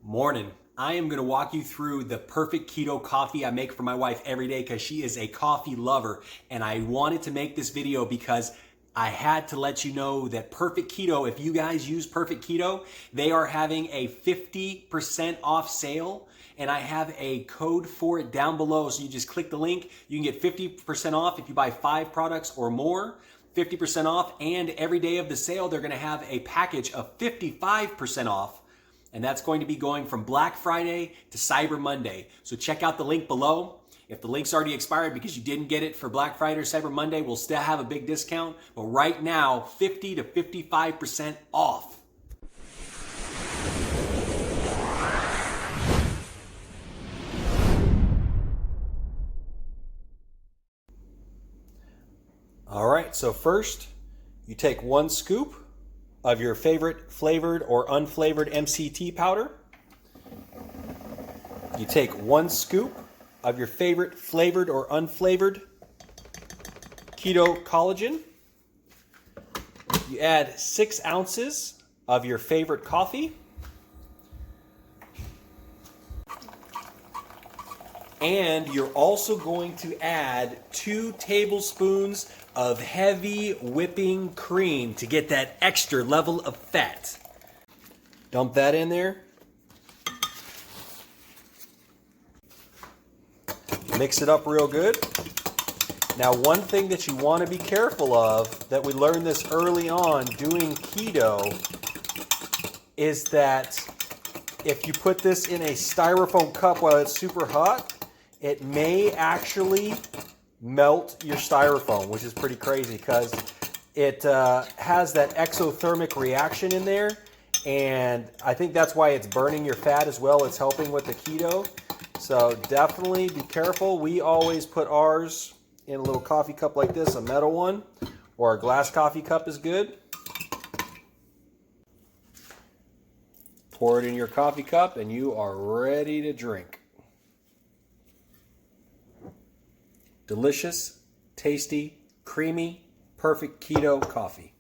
Morning. I am going to walk you through the perfect keto coffee I make for my wife every day because she is a coffee lover. And I wanted to make this video because I had to let you know that Perfect Keto, if you guys use Perfect Keto, they are having a 50% off sale. And I have a code for it down below. So you just click the link. You can get 50% off if you buy 5 products or more. 50% off. And every day of the sale, they're going to have a package of 55% off. And that's going to be going from Black Friday to Cyber Monday. So check out the link below. If the link's already expired because you didn't get it for Black Friday or Cyber Monday, we'll still have a big discount. But right now, 50 to 55% off. All right, so first you take 1 scoop of your favorite flavored or unflavored MCT powder. You take 1 scoop of your favorite flavored or unflavored keto collagen. You add 6 ounces of your favorite coffee. And you're also going to add 2 tablespoons of heavy whipping cream to get that extra level of fat. Dump that in there. Mix it up real good. Now, one thing that you want to be careful of, that we learned this early on doing keto, is that if you put this in a styrofoam cup while it's super hot, it may actually melt your styrofoam, which is pretty crazy because it has that exothermic reaction in there, and I think that's why it's burning your fat as well. It's helping with the keto. So definitely be careful. We always put ours in a little coffee cup like this, a metal one, or a glass coffee cup is good. Pour it in your coffee cup and you are ready to drink. Delicious, tasty, creamy, perfect keto coffee.